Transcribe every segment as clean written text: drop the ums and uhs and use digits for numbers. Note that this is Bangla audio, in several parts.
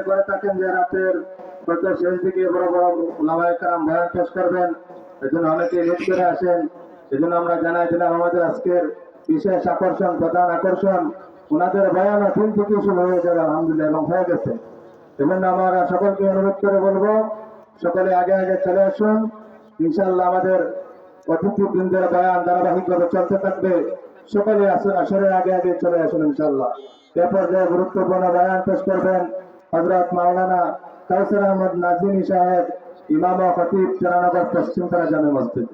আপনি করে থাকেন যে রাতের হয়তো শেষ দিকে বড় বড় ওলামায়ে কেরাম বয়ান পেশ করবেন, এজন্য অনেকে লেট করে আসেন। এজন্য আমরা জানাই দিলাম আমাদের আজকের বিশেষ আকর্ষণ, প্রধান আকর্ষণ ওনাদের বয়ান 3 থেকে শুরু হয়ে যাবে আলহামদুলিল্লাহ, এবং হয়ে গেছে। এজন্য আমরা সকলকে অনুরোধ করে বলবো সকলে আগে আগে চলে আসুন। ইনশাআল্লাহ আমাদের অতিথিবৃন্দের বয়ান ধারাবাহিকভাবে চলতে থাকবে। সকলে আসুন, আসরে আগে আগে চলে আসুন ইনশাআল্লাহ। এরপর যে গুরুত্বপূর্ণ বয়ান পেশ করবেন হযরত মাওলানা কাউসার আহমদ নাজিমি সাহেব, ইমাম ও খতিব চারানগর পশ্চিমপাড়া জামে মসজিদ।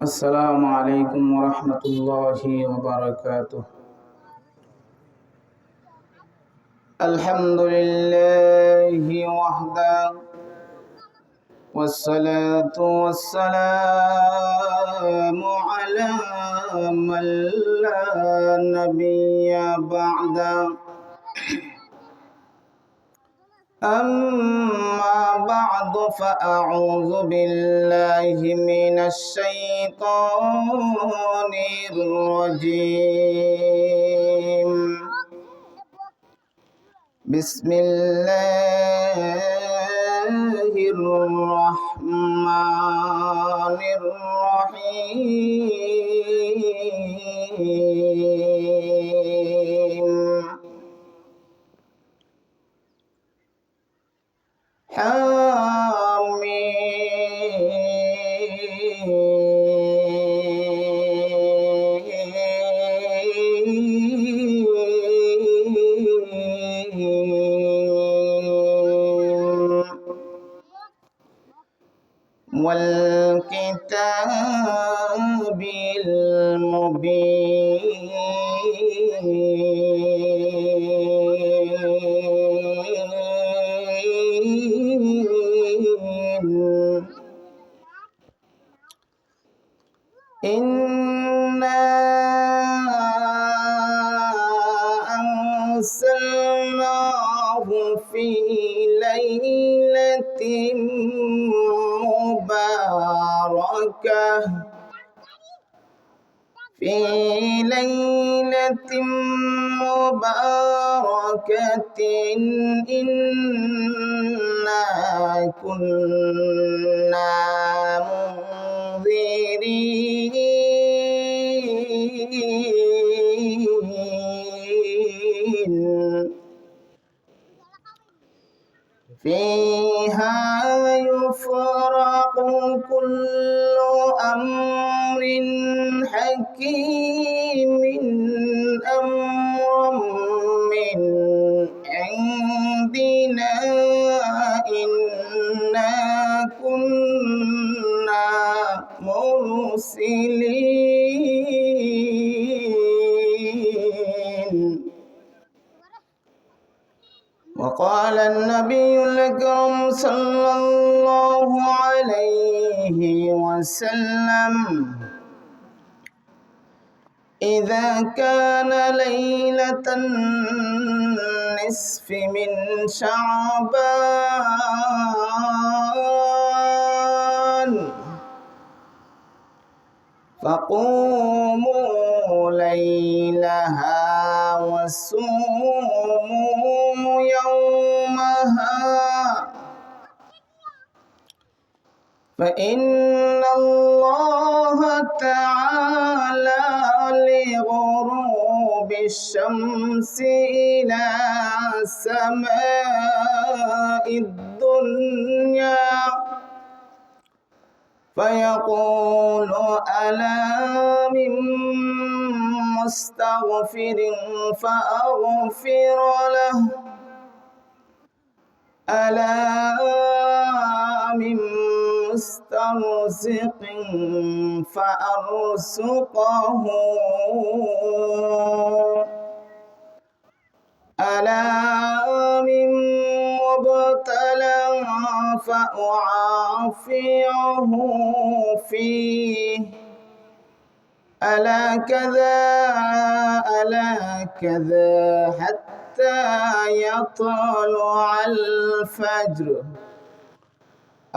السلام عليكم ورحمة الله وبركاته. الحمد لله وحده والصلاة والسلام على من لا نبي بعده. أما بعد فأعوذ بالله من الشيطان الرجيم. بسم الله الرحمن الرحيم. والكتاب المبين. إنا أنزلناه في ليلة مباركة إنا كنا منذرين. فيها يفرق كل أمر حكيم أمرا من عندنا إنا كنا مرسلين. وقال النبي الأكرم صلى الله عليه وسلم: إذا كان ليلة النصف من شعبان فقوموا ليلها وصوموا يومها، فإن الله تعالى لغروب الشمس إلى سماء الدنيا فيقول: ألا من مستغفر فأغفر له، ألا من مسترزق فأرزقه، ألا من مبتلى فأعافيه فيه، ألا كذا حتى يطلع الفجر،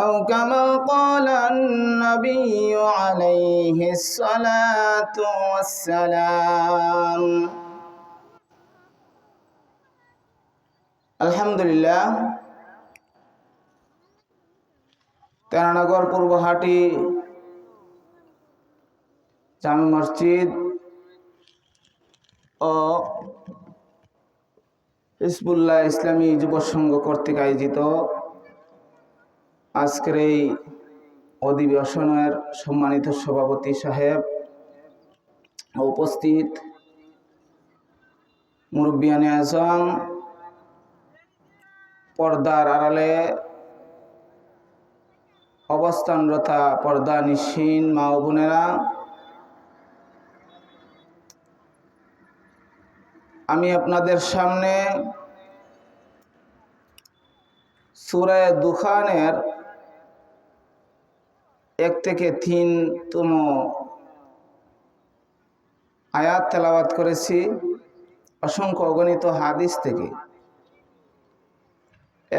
أو كما قال النبي عليه الصلاة والسلام আলহামদুলিল্লাহ তেরানগর পূর্বহাটি জামে মসজিদ ও হিজবুল্লাহ ইসলামী যুব সংঘ কর্তৃক আয়োজিত আজকের এই অধিবেশনের সম্মানিত সভাপতি সাহেব, উপস্থিত মুরব্বিয়ানে আজম, পর্দার আড়ালে অবস্থানরতা পর্দা নিশীন মা ও বোনেরা, আমি আপনাদের সামনে সূরা দুখানের 1 থেকে 3তম আয়াত তেলাওয়াত করেছি অসংখ্য অগণিত হাদিস থেকে।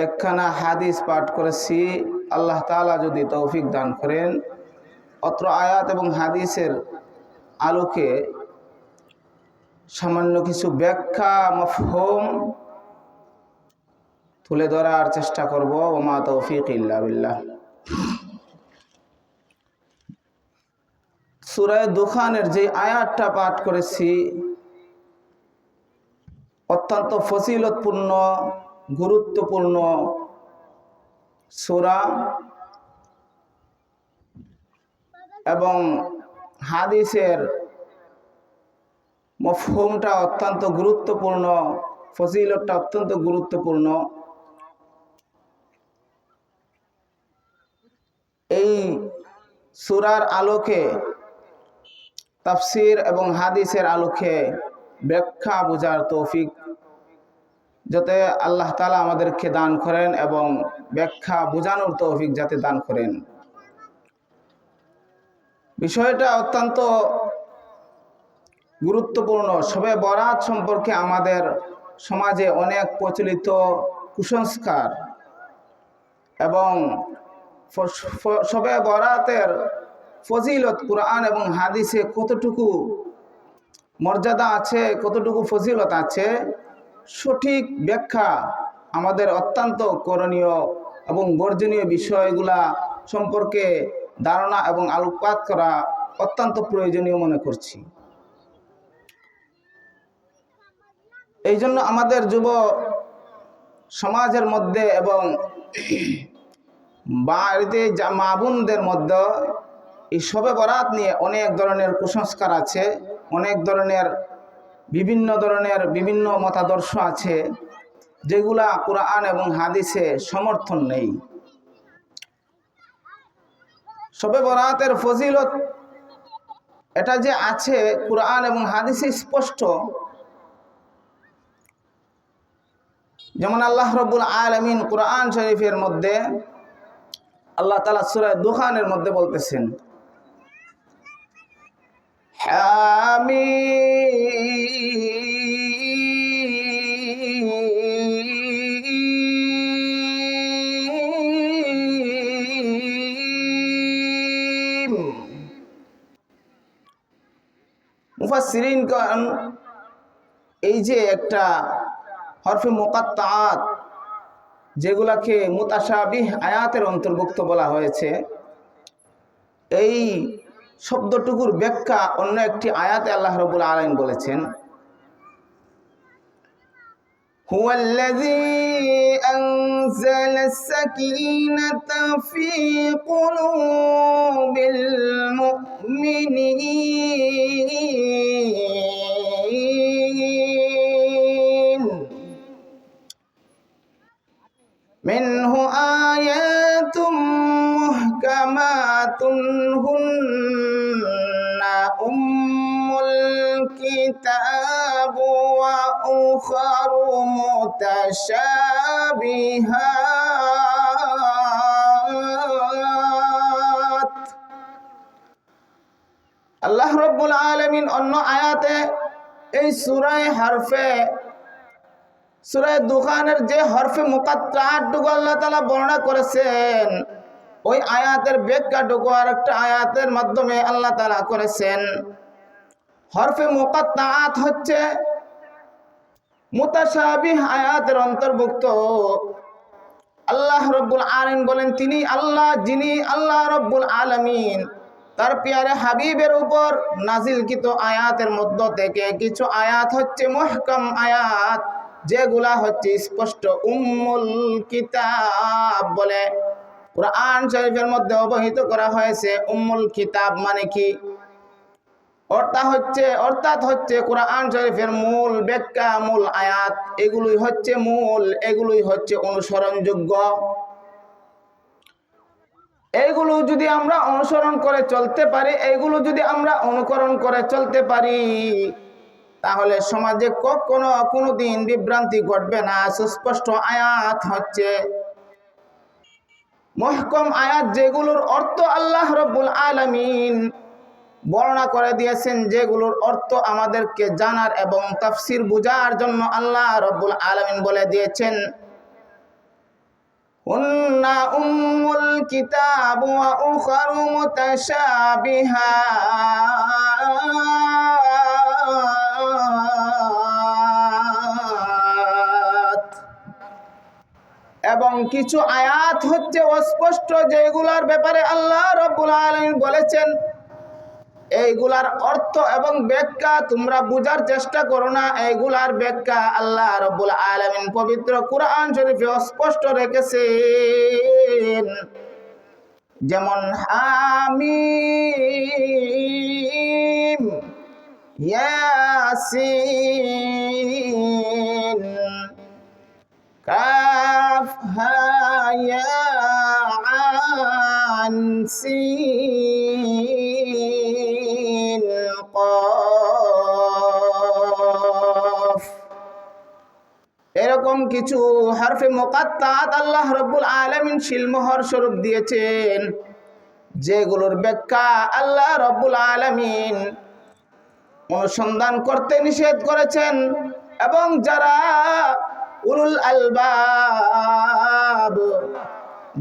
একখানা হাদিস পাঠ করেছি। আল্লাহ তাআলা যদি তৌফিক দান করেন, অত্র আয়াত এবং হাদিসের আলোকে সামান্য কিছু ব্যাখ্যা মাফহুম তুলে ধরার চেষ্টা করব। ওমা তৌফিক ইল্লা বিল্লাহ। সূরা দুখানের যে আয়াতটা পাঠ করেছি অত্যন্ত ফজিলতপূর্ণ, গুরুত্বপূর্ণ সূরা এবং হাদিসের মফহুমটা অত্যন্ত গুরুত্বপূর্ণ, ফজিলতটা অত্যন্ত গুরুত্বপূর্ণ। এই সূরার আলোকে, তাফসীর এবং হাদিসের আলোকে ব্যাখ্যা বোঝার তৌফিক যাতে আল্লাহ তাআলা আমাদেরকে দান করেন এবং ব্যাখ্যা বোঝানোর তৌফিক যাতে দান করেন। বিষয়টা অত্যন্ত গুরুত্বপূর্ণ। শবে বরাত সম্পর্কে আমাদের সমাজে অনেক প্রচলিত কুসংস্কার এবং শবে বরাতের ফজিলত কুরআন এবং হাদিসে কতটুকু মর্যাদা আছে, কতটুকু ফজিলত আছে, সঠিক ব্যাখ্যা আমাদের অত্যন্ত করণীয় এবং বর্জনীয় বিষয়গুলা সম্পর্কে ধারণা এবং আলোকপাত করা অত্যন্ত প্রয়োজনীয় মনে করছি। এই জন্য আমাদের যুব সমাজের মধ্যে এবং বাড়িতে মা বোনদের মধ্যে এই শবে বরাত নিয়ে অনেক ধরনের কুসংস্কার আছে, অনেক ধরনের বিভিন্ন মতাদর্শ আছে যেগুলা কুরআন এবং হাদিসে সমর্থন নেই। শবে বরাতের ফজিলত এটা যে আছে কুরআন এবং হাদিসে স্পষ্ট। যেমন আল্লাহ রাব্বুল আলামিন কুরআন শরীফের মধ্যে আল্লাহ তাআলা সূরা দুখানের মধ্যে বলতেছেন, হামীম। মুফাসসিরিন গণ এই যে একটা হরফে মুকাত্তাআত যেগুলাকে মুতাশাবিহ আয়াতের অন্তর্ভুক্ত বলা হয়েছে, এই শব্দটুকুর ব্যাখ্যা অন্য একটি আয়াতে আল্লাহ রাব্বুল আলামিন বলেছেন, হুয়াল্লাযী আনজালাস সাকিনাতা ফী কুলুবিল মুমিনিন মিনহু আয়াতুম মুহকামাতুন হুন্না উম্মুল কিতাবু ওয়া উখারু মুতাশাবিহাত। আল্লাহ রাব্বুল আলামিন অন্য আয়াতে এই সূরা দুখানের যে হরফে মুকাত্তাআত টুকু আল্লাহ তাআলা বর্ণনা করেছেন, ওই আয়াতের ব্যাখ্যাটুকু আর একটা আয়াতের মাধ্যমে আল্লাহ তাআলা করেছেন। হরফে মুকাত্তাআত হচ্ছে মুতাশাবিহ আয়াতের অন্তর্ভুক্ত। আল্লাহ রব্বুল আলামিন বলেন তিনি আল্লাহ, যিনি আল্লাহ রব্বুল আলামিন তার পেয়ারে হাবিবের উপর নাজিলকৃত আয়াতের মধ্য থেকে কিছু আয়াত হচ্ছে মুহকাম আয়াত, যেগুলা হচ্ছে স্পষ্ট উম্মুল কিতাব বলে কুরআন শরীফের মধ্যে অবহিত করা হয়েছে। উম্মুল কিতাব মানে কি? অর্থাৎ হচ্ছে কুরআন শরীফের মূল ব্যাখ্যা, মূল আয়াত, এগুলোই হচ্ছে মূল, এগুলোই হচ্ছে অনুসরণযোগ্য। এইগুলো যদি আমরা অনুসরণ করে চলতে পারি, এইগুলো যদি আমরা অনুকরণ করে চলতে পারি, তাহলে সমাজে কখনো কোনোদিন বিভ্রান্তি ঘটবে না। সুস্পষ্ট আয়াত হচ্ছে মুহকাম আয়াত, যেগুলোর অর্থ আল্লাহ রব্বুল আলামিন বর্ণনা করে দিয়েছেন, যেগুলোর অর্থ আমাদেরকে জানার এবং তাফসীর বুঝার জন্য আল্লাহ রব্বুল আলামিন বলে দিয়েছেন, হুন্না উম্মুল কিতাব ওয়া উখারু মুতাশাবিহাত। এবং কিছু আয়াত হচ্ছে অস্পষ্ট, যেগুলোর ব্যাপারে আল্লাহ রব্বুল আলামিন বলেছেন এইগুলার অর্থ এবং ব্যাখ্যা তোমরা বুঝার চেষ্টা করো না। এইগুলার ব্যাখ্যা আল্লাহ রব্বুল আলামিন পবিত্র কুরআন শরীফে স্পষ্ট রেখেছেন। যেমন হামিম, ইয়াসিন, কাফ হা ইয়া আইন সিন কফ। এরকম কিছু হরফে মুকাত্তাআত আল্লাহ রব্বুল আলামিন শিলমোহর স্বরূপ দিয়েছেন, যেগুলোর ব্যাখ্যা আল্লাহ রব্বুল আলামিন অনুসন্ধান করতে নিষেধ করেছেন। এবং যারা উলুল আলবাব,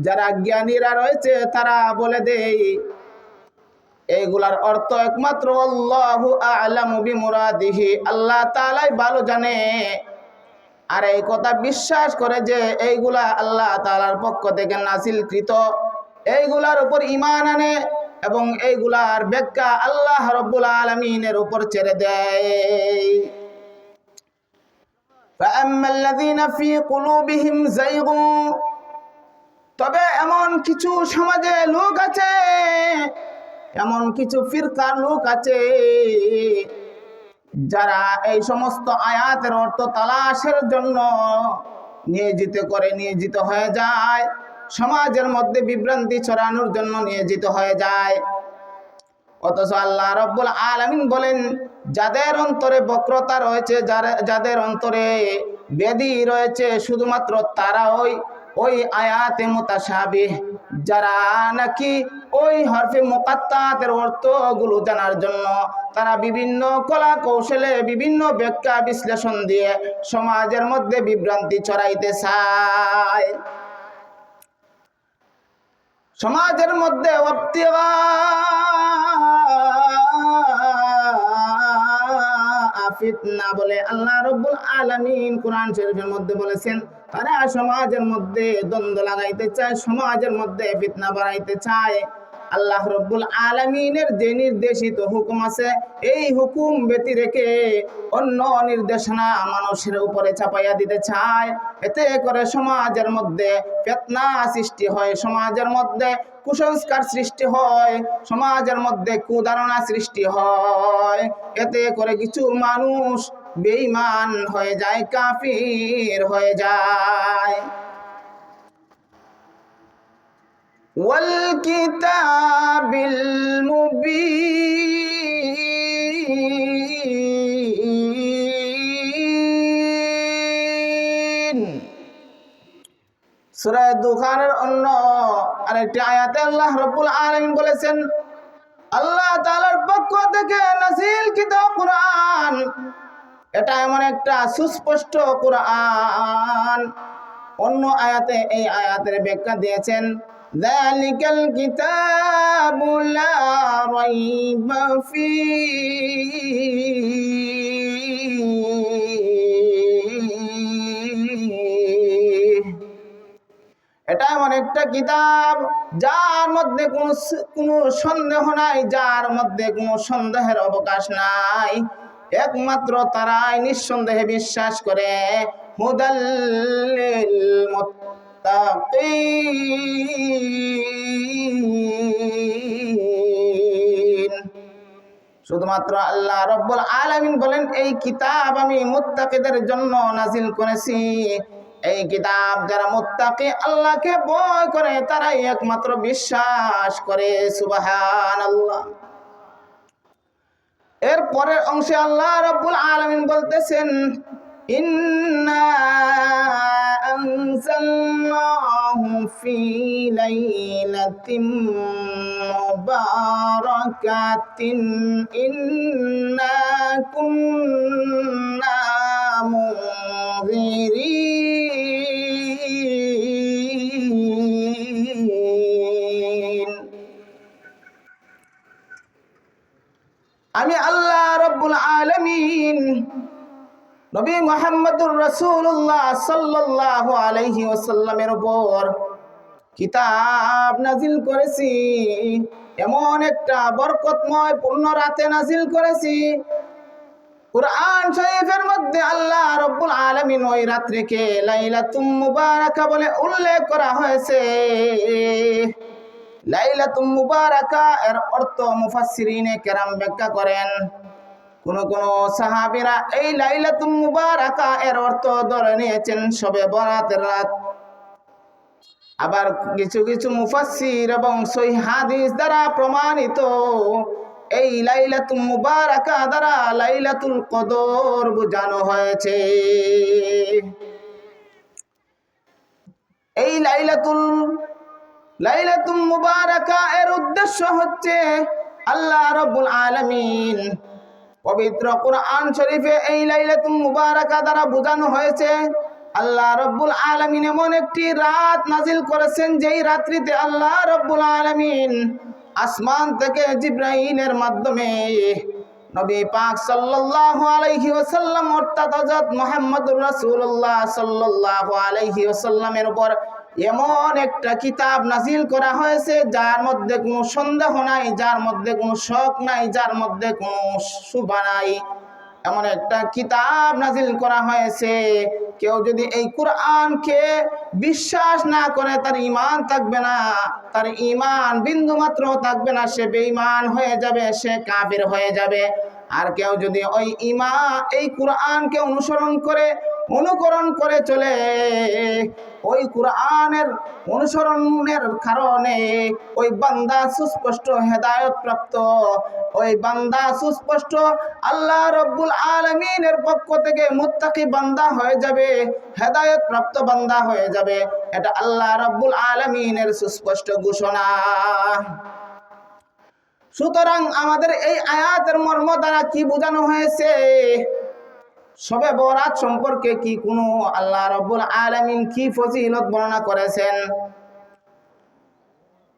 যারা জ্ঞানীরা রয়েছে, তারা বলে দেয় এইগুলার অর্থ একমাত্র আল্লাহু আ'লামু বিমুরাদিহি, আল্লাহ তাআলাই ভালো জানে। আর এই কথা বিশ্বাস করে যে এইগুলা আল্লাহ তাআলার পক্ষ থেকে নাযিলকৃত, এইগুলার উপর ঈমান আনে এবং এইগুলার ব্যাখ্যা আল্লাহ রাব্বুল আলামিনের উপর ছেড়ে দেয়। ফাআম্মাল্লাযীনা ফী কুলুবিহিম যায়গুন, তবে এমন কিছু সমাজে লোক আছে, এমন কিছু ফিরকার লোক আছে, যারা এই সমস্ত আয়াতের অর্থ তালাশের জন্য নিয়োজিত হয়ে যায়, সমাজের মধ্যে বিভ্রান্তি ছড়ানোর জন্য নিয়োজিত হয়ে যায়। অথচ আল্লাহ রব্বুল আলামিন বলেন, যাদের অন্তরে বক্রতা রয়েছে, যাদের অন্তরে ব্যাধি রয়েছে, শুধুমাত্র তারা ওই আয়াতে মুতাশাবিহ, যারা নাকি ওই হরফে মুকাত্তাতের অর্থগুলো জানার জন্য তারা বিভিন্ন কলা কৌশলে, বিভিন্ন ব্যাখ্যা বিশ্লেষণ দিয়ে সমাজের মধ্যে বিভ্রান্তি ছড়াইতে চায়। সমাজের মধ্যে ফিতনা বলে আল্লাহ রাব্বুল আলামিন কোরআন শরীফের মধ্যে বলেছেন, তারা সমাজের মধ্যে দ্বন্দ্ব লাগাইতে চায়, সমাজের মধ্যে ফিতনা বাড়াইতে চায়। আল্লাহ রাব্বুল আলামিনের যে নির্দেশিত হুকুম আছে, এই হুকুম ব্যতি রেখে অন্য নির্দেশনা মানুষের উপরে চাপাইয়া দিতে চায়। এতে করে সমাজের মধ্যে ফিতনা সৃষ্টি হয়, সমাজের মধ্যে কুসংস্কার সৃষ্টি হয়, সমাজের মধ্যে কুধারণা সৃষ্টি হয়। এতে করে কিছু মানুষ বেঈমান হয়ে যায়, কাফির হয়ে যায়। ওয়াল কিতাবিল মুবিন, সূরা দুখানের অন্য আরেকটি আয়াতে আল্লাহ রাব্বুল আলামিন বলেছেন, আল্লাহ তাআলার পক্ষ থেকে নাযিলকৃত কুরআন, এটা এমন একটা সুস্পষ্ট কুরআন। অন্য আয়াতে এই আয়াতের ব্যাখ্যা দিয়েছেন, যালিকাল কিতাবু লা রাইবা ফীহি। এটা এমন একটা কিতাব যার মধ্যে কোনো সন্দেহ নাই, যার মধ্যে কোনো সন্দেহের অবকাশ নাই। একমাত্র তারাই নিঃসন্দেহে বিশ্বাস করে। হুদাল্লিল মুত্তাকিন। শুধুমাত্র আল্লাহ রাব্বুল আলামিন বলেন, এই কিতাব আমি মুত্তাকিদের জন্য নাজিল করেছি। এই কিতাব যারা মুত্তাকি, আল্লাহকে ভয় করে, তারাই একমাত্র বিশ্বাস করে। সুবহানাল্লাহ। এর পরের অংশে আল্লাহ রাব্বুল আলামিন বলতেছেন, ইন্না আনজালনাহু ফি লাইলাতিন মুবারাকাতিন ইন্না কুন্না মুনজিরিন। আমি আল্লাহ রাব্বুল আলামিন নবী মুহাম্মদুর রাসূলুল্লাহ সাল্লাল্লাহু আলাইহি ওয়াসাল্লামের উপর কিতাব নাজিল করেছি। এমন একটা বরকতময় পূর্ণ রাতে নাজিল করেছি। কুরআন শরীফের মধ্যে আল্লাহ রাব্বুল আলামিন ওই রাত্রিকে লাইলাতুম মুবারাকা বলে উল্লেখ করা হয়েছে। লাইলাতুম মুবারাকা এর অর্থ মুফাসসিরিনে কেরাম ব্যাখ্যা করেন। কোন সাহাবীরা এই লাইলাতুম মুবারাকা এর অর্থ ধরে নিয়েছেন শবে বরাতের রাত। আবার কিছু মুফাসসির এবং সহিহ হাদিস দ্বারা প্রমাণিত এই লাইলাতুম মুবারাকা দ্বারা লাইলাতুল কদর বোঝানো হয়েছে। এই লাইলাতুম মুবারাকা এর উদ্দেশ্য হচ্ছে আল্লাহ রাব্বুল আলামিন পবিত্র কুরআন শরীফে এই লাইলাতুল মুবারাকা দ্বারা বোঝানো হয়েছে আল্লাহ রাব্বুল আলামিন এমন একটি রাত নাজিল করেছেন যেই রাত্রিতে আল্লাহ রাব্বুল আলামিন আসমান থেকে জিবরাইলের মাধ্যমে নবী পাক সাল্লাল্লাহু আলাইহি ওয়াসাল্লাম অর্থাৎ হযরত মুহাম্মদুর রাসূলুল্লাহ সাল্লাল্লাহু আলাইহি ওয়াসাল্লামের উপর এমন একটা কিতাব নাজিল করা হয়েছে যার মধ্যে কোনো সন্দেহ নাই, যার মধ্যে কোনো শক নাই, যার মধ্যে কোনো শুভা নাই। এমন একটা কিতাব নাজিল করা হয়েছে, কেউ যদি এই কুরআনকে বিশ্বাস না করে তার ঈমান থাকবে না, তার ঈমান বিন্দু মাত্র থাকবে না, সে বেঈমান হয়ে যাবে, সে কাফির হয়ে যাবে। আর কেউ যদি এই কুরআনকে অনুকরণ করে চলে, ওই কুরআনের অনুসরণের কারণে ওই বান্দা সুস্পষ্ট হেদায়েত প্রাপ্ত, ওই বান্দা সুস্পষ্ট আল্লাহ রাব্বুল আলামিনের পক্ষ থেকে মুত্তাকি বান্দা হয়ে যাবে, হেদায়েত প্রাপ্ত বান্দা হয়ে যাবে। এটা আল্লাহ রাব্বুল আলামিনের সুস্পষ্ট ঘোষণা। সুতরাং আমাদের এই আয়াতের মর্ম দ্বারা কি বোঝানো হয়েছে? শবে বরাত সম্পর্কে কি কোনো আল্লাহ রাব্বুল আলামিন কি ফজিলত বর্ণনা করেছেন?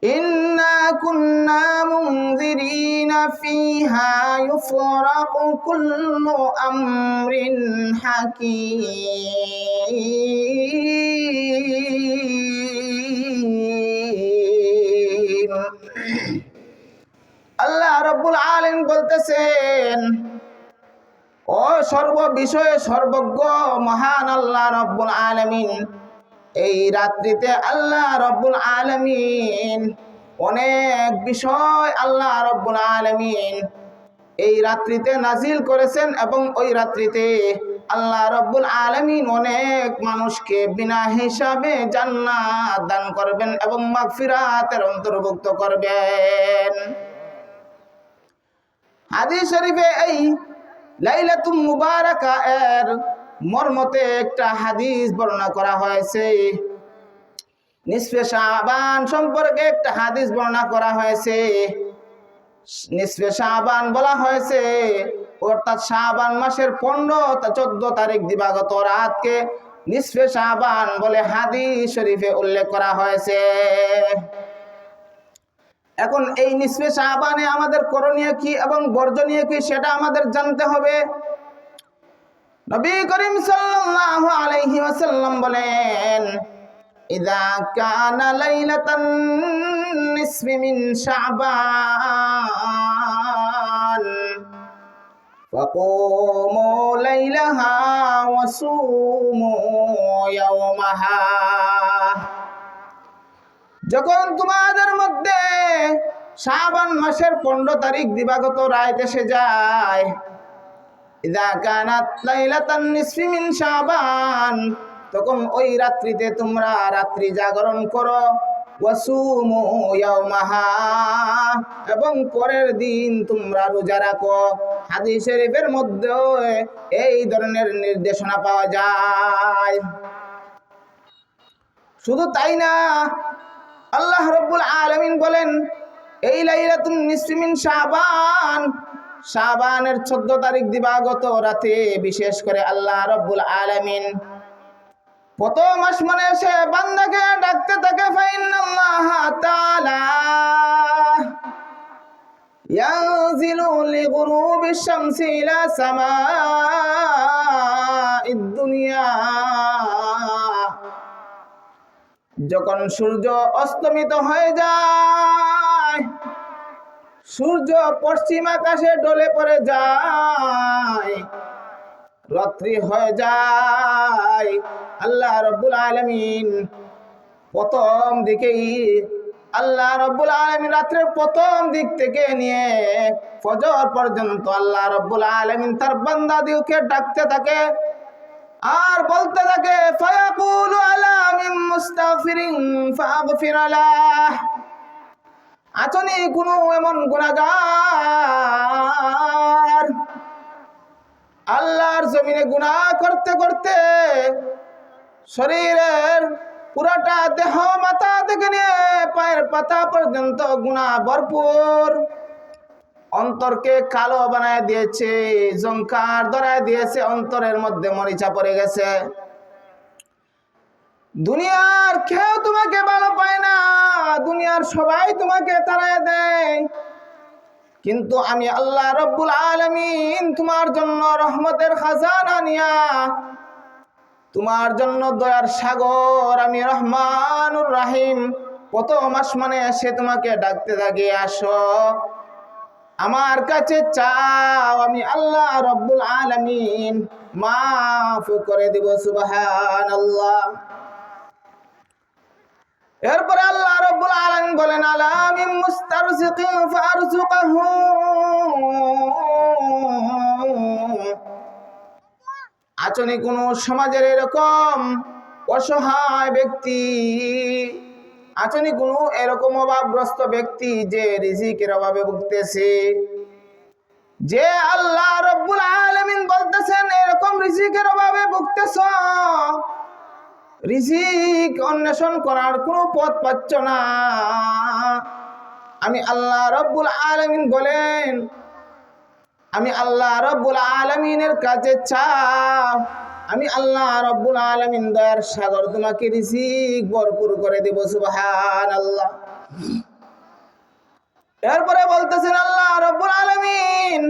ইন্না কুন্না মুনজিরিনা ফিহা ইউফরাকু কুল্লু আমরিন হাকীম। আল্লাহ রাব্বুল আলামিন বলতেছেন, ও সর্ব বিষয়ে সর্বজ্ঞ মহান আল্লাহ রাব্বুল আলামিন, এই রাত্রিতে আল্লাহ রাব্বুল আলামিন অনেক বিষয় আল্লাহ রাব্বুল আলামিন এই রাত্রিতে নাজিল করেছেন এবং ওই রাত্রিতে আল্লাহ রাব্বুল আলামিন অনেক মানুষকে বিনা হিসাবে জান্নাত দান করবেন এবং মাগফিরাতের অন্তর্ভুক্ত করবেন। হাদিস শরীফে এই লাইলাতুল মুবারাকা এর মর্মতে একটা হাদিস বর্ণনা করা হয়েছে। নিসফে শাবান সম্পর্কে একটা হাদিস বর্ণনা করা হয়েছে। নিসফে শাবান বলা হয়েছে অর্থাৎ শাবান মাসের 14 14 তারিখ দিবাগত রাতকে নিসফে শাবান বলে হাদিস শরীফে উল্লেখ করা হয়েছে। এখন এই নিসফে শাবানে আমাদের করণীয় কি এবং বর্জনীয় কি সেটা আমাদের জানতে হবে। নবী করিম সাল্লাল্লাহু আলাইহি ওয়াসাল্লাম বলেন, ইযা কানা লাইলাতান নিসফি মিন শাবান ফাকুমু লাইলাহা ওয়া সুমু ইয়াওমাহা। যখন তোমাদের মধ্যে শাবান মাসের 15 তারিখ দিবাগত রাত এসে যায়, ইযা কানাত লাইলাতান নিসফি মিন শাবান, তখন ওই রাত্রিতে তোমরা রাত্রি জাগরণ করো, ওয়াসুমু ইয়াওমাহা, এবং পরের দিন তোমরা রোজা রাখো। হাদিস শরীফের মধ্যে এই ধরনের নির্দেশনা পাওয়া যায়। শুধু তাই না, আল্লাহ রাব্বুল আলামিন বলেন, এই লাইলাতুন নিসফি মিন শাবান, শাবানের 14 তারিখ দিবাগত রাতে বিশেষ করে আল্লাহ রাব্বুল আলামিন প্রথম আসমানে এসে বান্দাকে ডাকতে থাকে, ফাইন্নাল্লাহ তাআলা ইয়ানজিলু লিগুরুবিশ শামসি ইলা সামাঈদ দুনিয়া। যখন সূর্য অস্তমিত হয়ে যায়, সূর্য পশ্চিম আকাশে ঢলে পড়ে যায়, রাত্রি হয়ে যায়, আল্লাহ রাব্বুল আলামিন প্রথম দিকেই আল্লাহ রাব্বুল আলামিন রাত্রের প্রথম দিক থেকে নিয়ে ফজর পর্যন্ত আল্লাহ রাব্বুল আলামিন তার বান্দাদেরকে ডাকতে থাকে আর বলতে থাকে, ফায়াকুলু আলা মিন মুস্তাগফিরিন ফাগফির লাহ। আচনি কোনো এমন গুনাহগার আল্লাহর জমিনে গুনাহ করতে করতে শরীরের পুরাটা দেহ মাথা থেকে নিয়ে পায়ের পাতা পর্যন্ত গুনাহ ভরপুর, অন্তরকে কালো বানায় দিয়েছে, জংকার ধরায় দিয়েছে, অন্তরের মধ্যে মরিচা পড়ে গেছে। দুনিয়ার কেউ তোমাকে ভালো পায় না, দুনিয়ার সবাই তোমাকে তাড়ায় দেয়, কিন্তু আমি আল্লাহ রাব্বুল আলামিন তোমার জন্য রহমতের খাজানা নিয়া, তোমার জন্য দয়ার সাগর আমি রহমানুর রহিম প্রথম আসমানে এসে তোমাকে ডাকতে থাকি, আসো আমার কাছে চাও, আমি আল্লাহ রাব্বুল আলামিন মাফ করে দিব। সুবহানাল্লাহ। এরপরে আল্লাহ রাব্বুল আলামিন বলেন, আলা মিন মুস্তারজিকিন ফারজুকহু। আচনি কোন সমাজের এরকম অসহায় ব্যক্তি, আচনি কোন এরকম অভাবগ্রস্ত ব্যক্তি যে রিজিকের অভাবে ভুগতেছে, যে আল্লাহ রাব্বুল আলামিন বলতেছেন এরকম রিজিকের অভাবে ভুগতেছ, রিজিক অন্বেষণ করার কোনো পথ পাচ্ছ না, আমি আল্লাহ রাব্বুল আলামিন বলেন, আমি আল্লাহ রাব্বুল আলামিনের কাছে চাও, আমি আল্লাহ রাব্বুল আলামিন দয়ার সাগর তোমাকে রিজিক ভরপুর করে দেব। সুবহানাল্লাহ। এরপরে বলতেছেন আল্লাহ রাব্বুল আলামিন,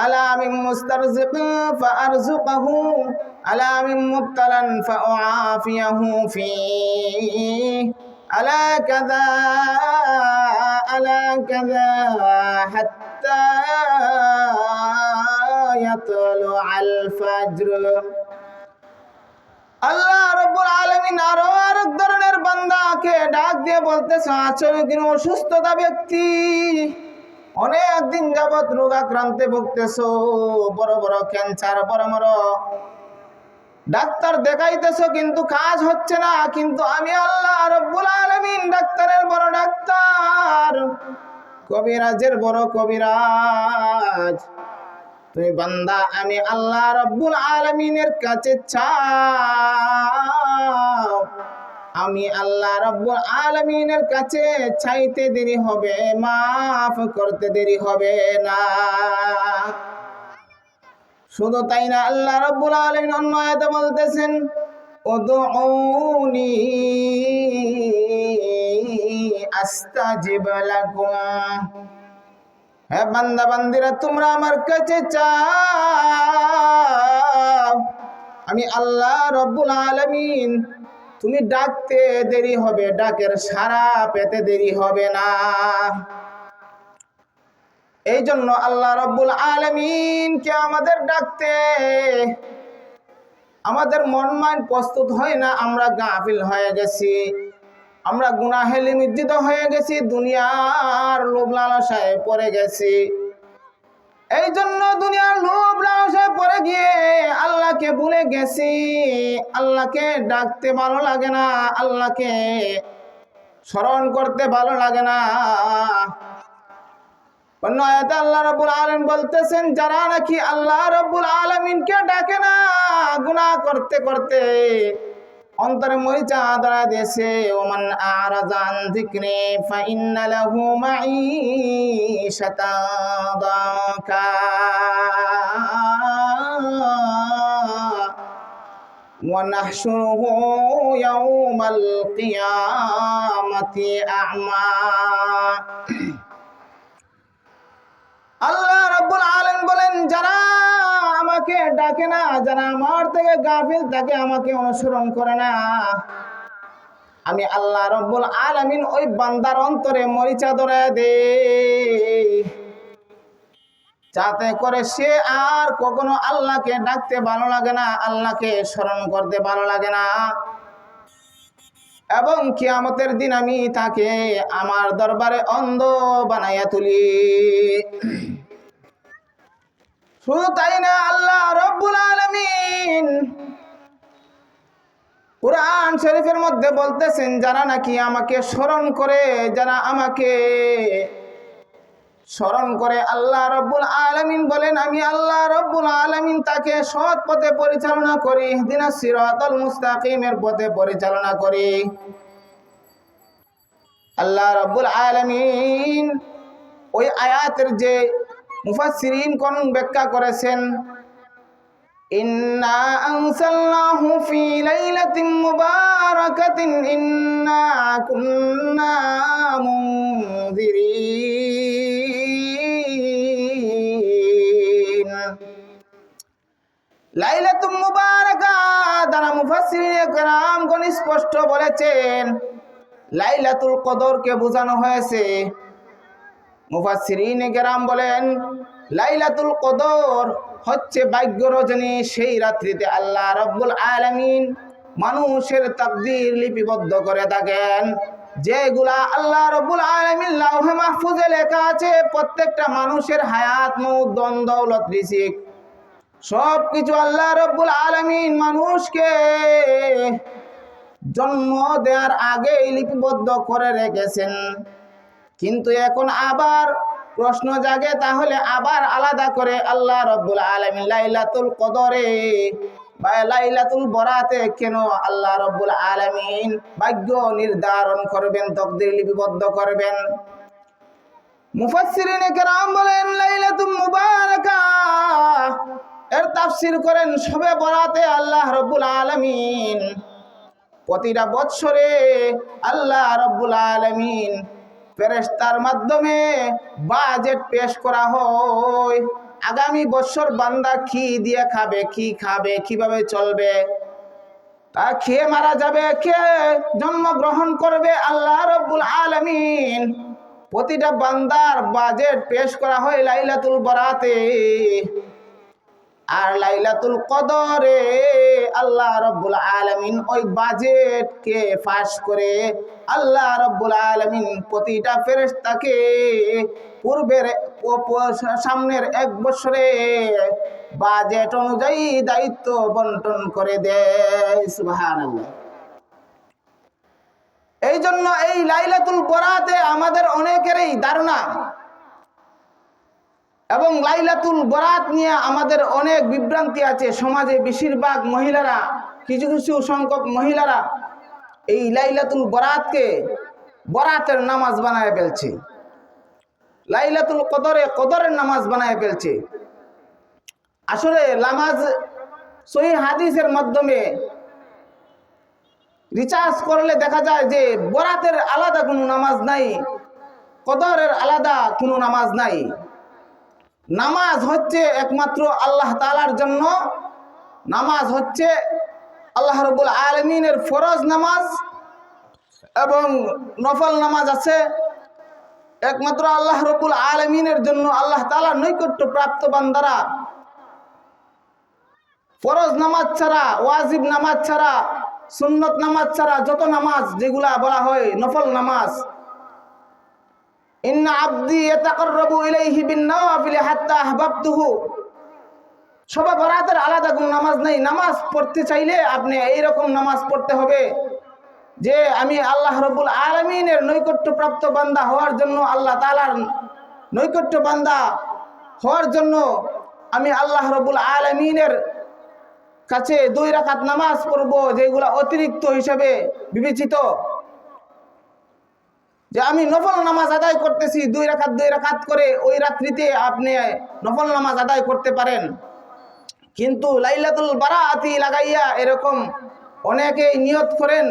আলা মিন মুস্তারজিকিন ফারজুকহু, আলা মিন মুবতালান ফাউআফিয়াহু ফি, আলা কাযা আলা কাযা হাত্তা ইয়াতলু আল ফাজর। আল্লাহ রাব্বুল আলামিন আরো আরেক ধরনের বান্দাকে ডাক দিয়ে বলতেছে, আচরণ কোনো অসুস্থতা ব্যক্তি, অনেক দিন যাবত রোগ আক্রান্তে ভুগতেছো, বড় বড় ক্যান্সার, বড় বড় ডাক্তার দেখাইতেছো কিন্তু কাজ হচ্ছে না, কিন্তু আমি আল্লাহ রাব্বুল আলামিন ডাক্তারের বড় ডাক্তার, কবিরাজের বড় কবিরাজ। তুমি বান্দা আমি আল্লাহ রাব্বুল আলামিনের কাছে চাও, আমি আল্লাহ রাব্বুল আলামিনের কাছে চাইতে দেরি হবে, মাফ করতে দেরি হবে না। শুধু তাই না, আল্লাহ রাব্বুল আলামিন অন্য আয়াতে বলতেছেন, উদউনি আস্তাজিব লাকুম। হে বান্দা বান্দিরা, তোমরা আমার কাছে চাও, আমি আল্লাহ রব্বুল আলামিন, তুমি ডাকতে দেরি হবে, ডাকের সাড়া পেতে দেরি হবে না। এই জন্য আল্লাহ রব্বুল আলামিনকে আমাদের ডাকতে আমাদের মন মাইন্ড প্রস্তুত হয় না। আমরা গাফিল হয়ে গেছি, আমরা গুনাহে নিমজ্জিত হয়ে গেছি, দুনিয়ার লোভ লালসায় পড়ে গেছি। এই জন্য দুনিয়ার লোভ লালসায় পড়ে গিয়ে আল্লাহকে ভুলে গেছি। আল্লাহকে ডাকতে ভালো লাগে না, আল্লাহকে স্মরণ করতে ভালো লাগে না। অন্য আয়াতে আল্লাহ রাব্বুল আলামিন বলতেছেন, যারা নাকি আল্লাহ রাব্বুল আলামিনকে ডাকে না, গুনাহ করতে করতে অন্তরে মরিচা ধরা দিয়েছে, ওমান আরাযা আন যিকরি ফাইন্না লাহু মাঈশাতান দাকা ওয়া নাহশুরুহু ইয়াওমাল কিয়ামাতি আ'মা। আল্লাহ রাব্বুল আলামিন বলেন, যারা আমাকে ডাকে না, যারা আমার থেকে গাফিল থাকে, আমাকে অনুসরণ করে না, আমি আল্লাহ রাব্বুল আলামিন ওই বান্দার অন্তরে মরিচা ধরায় দেই, যাতে করে সে আর কখনো আল্লাহকে ডাকতে ভালো লাগে না, আল্লাহকে স্মরণ করতে ভালো লাগে না। এবং কিয়ামতের দিন আমি তাকে আমার দরবারে অন্ধ বানাইয়া তুলি। শুধু তাই না, আল্লাহ রব্বুল আলামিন কুরআন শরীফের মধ্যে বলতেছেন, যারা নাকি আমাকে স্মরণ করে, যারা আমাকে স্মরণ করে, আল্লাহ রব্বুল আলামিন বলেন, আমি আল্লাহ রব্বুল আলামিন তাকে সৎ পথে পরিচালনা করি, ইহদিনাস সিরাতাল মুস্তাকিমের পথে পরিচালনা করি। আল্লাহ রব্বুল আলামিন ওই আয়াতের যে মুফাসসিরিন কোন ব্যাখ্যা করেছেন, ইন্না আনসালনাহু ফি লাইলাতিন মুবারাকাতিন ইন্না কুন্না মুনযিরিন। লাইলাতুল মুবারাকা দ্বারা মুফাসসিরিনে কেরামগণ স্পষ্ট বলেছেন, লাইলাতুল কদরকে বোঝানো হয়েছে। মুফাসসিরিনে কেরাম বলেন, লাইলাতুল কদর হচ্ছে ভাগ্য রজনী। সেই রাত্রিতে আল্লাহ রব্বুল আলামিন মানুষের তাকদীর লিপিবদ্ধ করে থাকেন, যেগুলা আল্লাহ রব্বুল আলামিন লাউহে মাহফুজে লেখা আছে। প্রত্যেকটা মানুষের হায়াত, মউত, ধন দৌলত, রিজিক সবকিছু আল্লাহ রব্বুল আলামিন মানুষকে জন্ম দেওয়ার আগেই লিপিবদ্ধ করে রেখেছেন। কিন্তু এখন আবার প্রশ্ন জাগে, তাহলে আবার আলাদা করে আল্লাহ রব্বুল আলামিন লাইলাতুল কদরে বা লাইলাতুল বরাতে কেন আল্লাহ রব্বুল আলামিন ভাগ্য নির্ধারণ করবেন, তাকদীর লিপিবদ্ধ করবেন? মুফাসসিরিনে কেরাম বলেন, লাইলাতুল মুবারাকা এর তাফসীর করেন, শবে বরাতে আল্লাহ রব্বুল আলামিন প্রতিটা বৎসরে আল্লাহ রব্বুল আলামিন ফেরেশতার মাধ্যমে বাজেট পেশ করা হয়। আগামী বছর বান্দা কি দিয়ে খাবে, কি খাবে, কিভাবে চলবে, তা খেয়ে মারা যাবে, খেয়ে জন্মগ্রহণ করবে, আল্লাহ রব্বুল আলামিন প্রতিটা বান্দার বাজেট পেশ করা হয় লাইলাতুল বরাতে। আর লাইলাতুল কদরে আল্লাহ রব্বুল আলামিন ওই বাজেটকে ফাঁস করে আল্লাহ রব্বুল আলামিন প্রতিটা ফেরেশতাকে পূর্বের সামনের এক বছরে বাজেট অনুযায়ী দায়িত্ব বন্টন করে দেয়। সুবহানাল্লাহ। এই জন্য এই লাইলাতুল বরাতে আমাদের অনেকেরই ধারণা, এবং লাইলাতুল বরাত নিয়ে আমাদের অনেক বিভ্রান্তি আছে। সমাজে বেশিরভাগ মহিলারা, কিছু কিছু সংখ্যক মহিলারা এই লাইলাতুল বরাতকে বরাতের নামাজ বানায় ফেলছে, লাইলাতুল কদরে কদরের নামাজ বানায় ফেলছে। আসলে নামাজ সহিহ হাদিসের মাধ্যমে রিচার্জ করলে দেখা যায় যে বরাতের আলাদা কোনো নামাজ নাই, কদরের আলাদা কোনো নামাজ নাই। নামাজ হচ্ছে একমাত্র আল্লাহ তাআলার জন্য, নামাজ হচ্ছে আল্লাহ রাব্বুল আলামিনের ফরজ নামাজ, এবং নফল নামাজ আছে একমাত্র আল্লাহ রাব্বুল আলামিনের জন্য। আল্লাহ তাআলার নৈকট্য প্রাপ্ত বান্দারা ফরজ নামাজ ছাড়া, ওয়াজিব নামাজ ছাড়া, সুন্নত নামাজ ছাড়া যত নামাজ যেগুলা বলা হয় নফল নামাজ, ইন্না আবদি ইয়াতাকাররাবু ইলাইহি বিন-নওয়াফিল হাত্তা আহবাবতুহু, সবে বরাতের আলাদা কোনো নামাজ নেই। নামাজ পড়তে চাইলে আপনি এইরকম নামাজ পড়তে হবে যে আমি আল্লাহ রাব্বুল আলামিনের নৈকট্যপ্রাপ্ত বান্দা হওয়ার জন্য, আল্লাহ তাআলার নৈকট্য বান্দা হওয়ার জন্য আমি আল্লাহ রাব্বুল আলামিনের কাছে 2 রাকাত নামাজ পড়ব, যেগুলা অতিরিক্ত হিসেবে বিবেচিত। যে আমি নফল নামাজ আদায় করতেছি 2 রাকাত করে, ওই রাত্রিতে আপনি নফল নামাজ আদায় করতে পারেন। কিন্তু লাইলাতুল বারাতি লাগাইয়া এরকম অনেকেই নিয়ত করেন,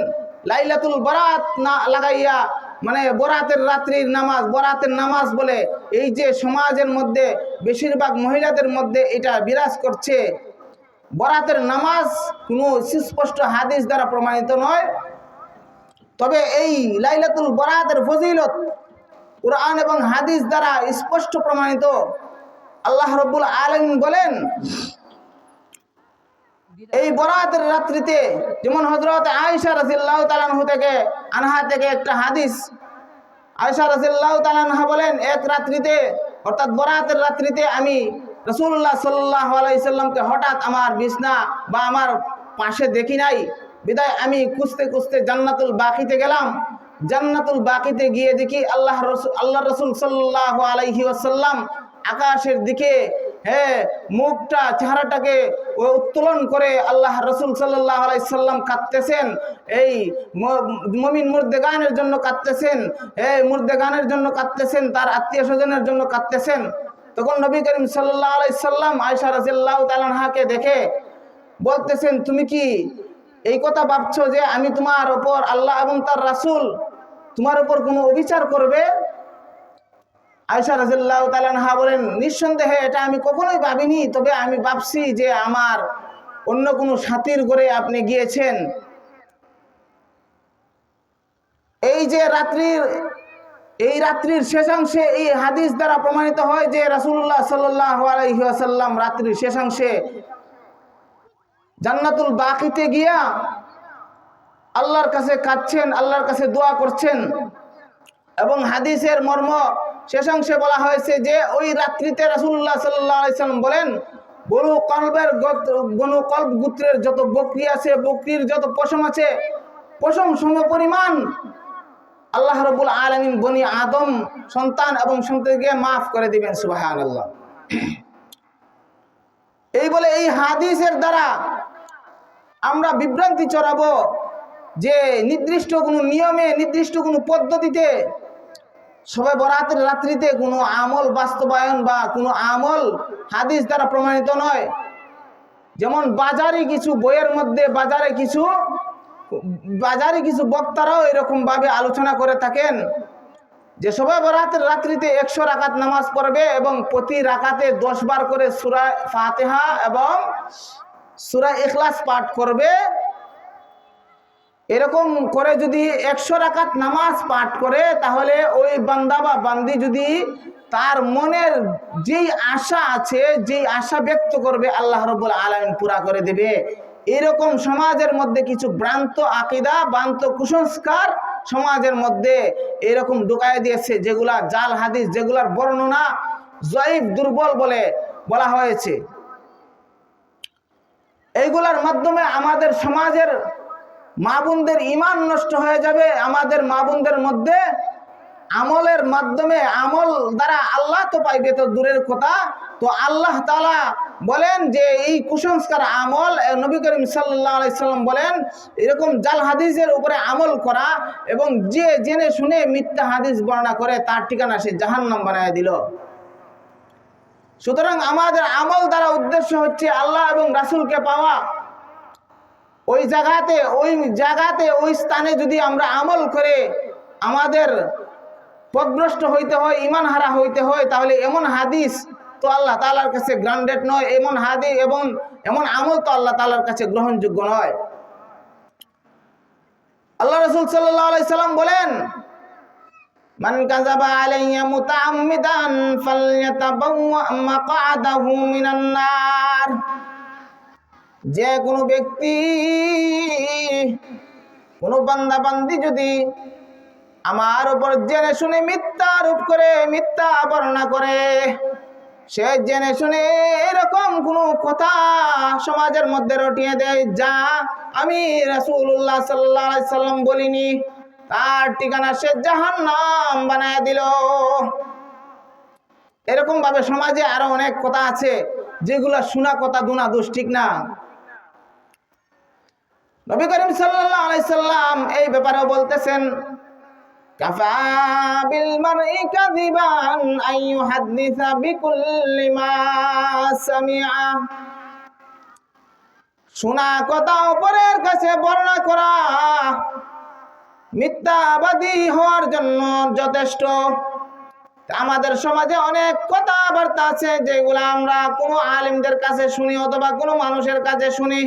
লাইলাতুল বারাত না লাগাইয়া মানে বরাতের রাত্রির নামাজ, বরাতের নামাজ বলে এই যে সমাজের মধ্যে বেশিরভাগ মহিলাদের মধ্যে এটা বিরাজ করছে। বরাতের নামাজ কোনো সুস্পষ্ট হাদিস দ্বারা প্রমাণিত নয়, তবে এই লাইলাতুল বরাতের ফজিলত কুরআন এবং হাদিস দ্বারা স্পষ্ট প্রমাণিত। আল্লাহ রাব্বুল আলামিন বলেন এই বরাতের রাত্রিতে, যেমন হযরত আয়েশা রাদিয়াল্লাহু তাআলা আনহা থেকে একটা হাদিস, আয়েশা রাদিয়াল্লাহু তাআলা আনহা বলেন এক রাত্রিতে অর্থাৎ বরাতের রাত্রিতে আমি রাসূলুল্লাহ সাল্লাল্লাহু আলাইহি সাল্লামকে হঠাৎ আমার বিছনা বা আমার পাশে দেখি নাই, বিদায় আমি খুঁজতে খুঁজতে জান্নাতুল বাকিতে গেলাম। জান্নাতুল বাকিতে গিয়ে দেখি আল্লাহ রাসূল সাল্লাল্লাহু আলাইহি ওয়াসাল্লাম আকাশের দিকে মুখটা চেহারাটাকে উত্তোলন করে আল্লাহ রাসূল সাল্লাল্লাহু আলাইহি সাল্লাম কাঁদতেছেন, এই মুমিন মুর্দেগানের জন্য কাঁদতেছেন, মুর্দেগানের জন্য কাঁদতেছেন, তার আত্মীয় স্বজনের জন্য কাঁদতেছেন। তখন নবী করিম সাল্লাল্লাহু আলাইহি সাল্লাম আয়েশা রাদিয়াল্লাহু তাআলা আনহাকে দেখে বলতেছেন, তুমি কি এই কথা ভাবছো যে আমি তোমার উপর, আল্লাহ এবং তার রাসূল তোমার উপর কোনো অবিচার করবে? আয়েশা রাদিয়াল্লাহু তাআলা আনহা বলেন, নিঃসন্দেহে এটা আমি কখনোই ভাবিনি, তবে আমি ভাবছি যে আমার অন্য কোনো সাথীর ঘরে আপনি গিয়েছেন। এই যে রাত্রির শেষাংশে এই হাদিস দ্বারা প্রমাণিত হয় যে রাসূলুল্লাহ সাল্লাল্লাহু আলাইহি ওয়াসাল্লাম রাত্রির শেষাংশে জান্নাতুল বাকিতে গিয়া আল্লাহর কাছে কাঁদছেন, আল্লাহর কাছে দোয়া করছেন। এবং হাদিসের মর্ম শেষাংশে বলা হয়েছে যে ওই রাত্রিতে রাসূলুল্লাহ সাল্লাল্লাহু আলাইহি ওয়াসাল্লাম বলেন, বনু কলব গোত্রের যত বকরি আছে, বকরির যত পশম আছে, পশম সমপরিমাণ আল্লাহ রাব্বুল আলামিন বনি আদম সন্তান এবং সন্ততিকে মাফ করে দিবেন। সুবহানাল্লাহ। এই বলে এই হাদিসের দ্বারা আমরা বিভ্রান্তি ছড়াবো যে নির্দিষ্ট কোনো নিয়মে, নির্দিষ্ট কোনো পদ্ধতিতে সবে বরাতের রাত্রিতে কোনো আমল বাস্তবায়ন বা কোনো আমল হাদিস দ্বারা প্রমাণিত নয়। যেমন বাজারে কিছু বইয়ের মধ্যে, বাজারে কিছু বক্তারাও এরকম ভাবে আলোচনা করে থাকেন যে সবে বরাতের রাত্রিতে 100 রাকাত নামাজ পড়বে এবং প্রতি রাকাতে 10 বার করে সূরা ফাতিহা এবং সূরা ইখলাস পাঠ করবে। এরকম করে যদি 100 রাকাত নামাজ পাঠ করে, তাহলে ওই বান্দা বা বান্দি যদি তার মনের যেই আশা আছে, যেই আশা ব্যক্ত করবে, আল্লাহ রাব্বুল আলামিন পুরা করে দেবে। এরকম সমাজের মধ্যে কিছু ভ্রান্ত আকীদা, ভ্রান্ত কুসংস্কার সমাজের মধ্যে এরকম ঢুকায় দিয়েছে, যেগুলা জাল হাদিস, যেগুলার বর্ণনা জয়ীফ, দুর্বল বলে বলা হয়েছে। এইগুলার মাধ্যমে আমাদের সমাজের মা বোনদের ঈমান নষ্ট হয়ে যাবে। আমাদের মা বোনদের মধ্যে আমলের মাধ্যমে, আমল দ্বারা আল্লাহ তো পাইবে তো দূরের কথা, তো আল্লাহ তাআলা বলেন যে এই কুসংস্কার আমল, নবী করিম সাল্লাল্লাহু আলাইহি সাল্লাম বলেন এরকম জাল হাদিসের উপরে আমল করা এবং যে জেনে শুনে মিথ্যা হাদিস বর্ণনা করে তার ঠিকানা সে জাহান্নাম বানায় দিল। সুতরাং আমাদের আমল দ্বারা উদ্দেশ্য হচ্ছে আল্লাহ এবং রাসূলকে পাওয়া। ওই জায়গাতে ওই স্থানে যদি আমরা আমল করে আমাদের পথভ্রষ্ট হইতে হয়, ঈমান হারা হইতে হয়, তাহলে এমন হাদিস তো আল্লাহ তাআলার কাছে গ্রান্টেড নয়, এমন হাদিস এবং এমন আমল তো আল্লাহ তাআলার কাছে গ্রহণযোগ্য নয়। আল্লাহ রাসূল সাল্লাল্লাহু আলাইহি সাল্লাম বলেন, মান কাযাবা আলাইয়া মুতাআম্মিদান ফালইয়াতাবাওয়া মাকআদাহু মিনান নার। যে কোনো ব্যক্তি, কোনো বান্দা বান্দি যদি আমার উপর জেনে শুনে মিথ্যা আরোপ করে, মিথ্যা বর্ণনা করে, সে জেনে শুনে এরকম কোনো কথা সমাজের মধ্যে রটিয়ে দেয় যা আমি রাসূলুল্লাহ সাল্লাল্লাহু আলাইহি সাল্লাম বলিনি, তার ঠিকানা সে জাহান্নাম বানায় দিল। এরকম ভাবে সমাজে আরো অনেক কথা আছে যেগুলা শোনা কথা দুনা দোষ, ঠিক না? নবী করিম সাল্লাল্লাহু আলাইহি সাল্লাম এই ব্যাপারেও বলতেছেন, কাফা বিল মারই কাযিবান আন ইউহাদ্দিসা বিকুল্লি মা সামিআ। শোনা কথা অপরের কাছে বর্ণনা করা মিথ্যাবাদী হওয়ার জন্য যথেষ্ট। আমাদের সমাজে অনেক কথাবার্তা আছে যেগুলো আমরা কোনো আলেমদের কাছে শুনি অথবা কোনো মানুষের কাছে শুনি,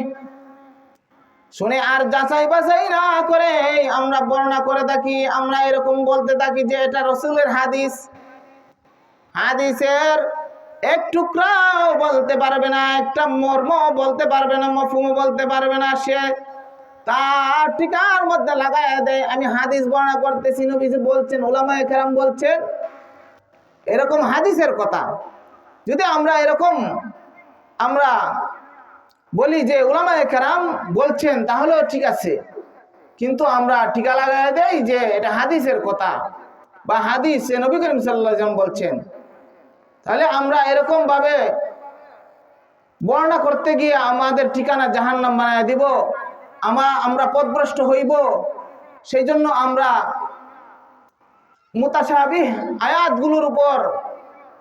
শুনে আর যাচাই বাছাই না করে আমরা বর্ণনা করে থাকি। আমরা এরকম বলতে থাকি যে এটা রাসূলের হাদিস। হাদিসের এক টুকরাও বলতে পারবে না, একটা মর্ম বলতে পারবে না, মফহুম বলতে পারবে না, সে তার টিকার মধ্যে লাগায় দেয় আমি হাদিস বর্ণনা করতেছি, নবীজি বলছেন, উলামায়ে কেরাম বলছেন। এরকম হাদিসের কথা যদি আমরা বলি যে উলামায়ে কেরাম বলছেন, তাহলেও ঠিক আছে, কিন্তু আমরা টিকা লাগায় দেই যে এটা হাদিসের কথা বা হাদিস নবী করিম সাল্লাল্লাহু আলাইহি ওয়াসাল্লাম বলছেন। তাহলে আমরা এরকম ভাবে বর্ণনা করতে গিয়ে আমাদের ঠিকানা জাহান্নাম বানায় দিব, আমরা পথভ্রষ্ট হইব। সেই জন্য আমরা মুতাশাবিহ আয়াতগুলোর উপর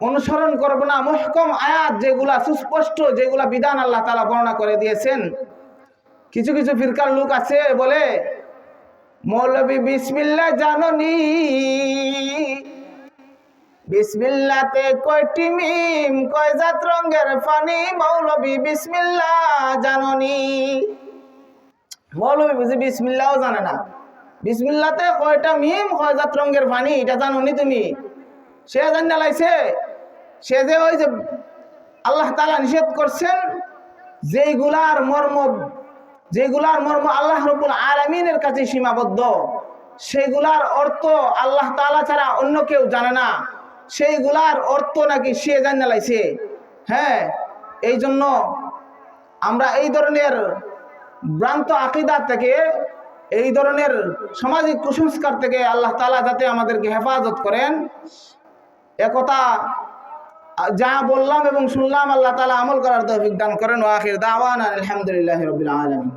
অনুসরণ করব না। মুহকাম আয়াত যেগুলা সুস্পষ্ট, যেগুলা বিধান আল্লাহ তাআলা বর্ণনা করে দিয়েছেন। কিছু কিছু ফিরকার লোক আছে বলে, মৌলবী বিসমিল্লাহ জাননি, বিসমিল্লাতে কয়টি মিম, কয় জাত রঙের পানি, মৌলবী বিসমিল্লাহ জাননি। মৌলবী বুঝি বিসমিল্লাহও জানে না, বিসমিল্লাতে কয়টা মিম, কয় জাত রঙের পানি, এটা জানোনি তুমি? সে জানা লাইছে, সে যে ওই যে আল্লাহ তাআলা নিষেধ করছেন যেগুলার মর্ম আল্লাহ রাব্বুল আলামিনের কাছে সীমাবদ্ধ, সেগুলার অর্থ আল্লাহ তাআলা ছাড়া অন্য কেউ জানে না, সেইগুলার অর্থ নাকি সে জানা লাইছে। হ্যাঁ, এই জন্য আমরা এই ধরনের ভ্রান্ত আকীদা থেকে, এই ধরনের সামাজিক কুসংস্কার থেকে আল্লাহ তাআলা যাতে আমাদেরকে হেফাজত করেন, একথা যা বললাম এবং শুনলাম আল্লাহ তাআলা আমল করার তৌফিক দান করেন। ওয়া আখির দাওয়ানা আলহামদুলিল্লাহি রাব্বিল আলামিন।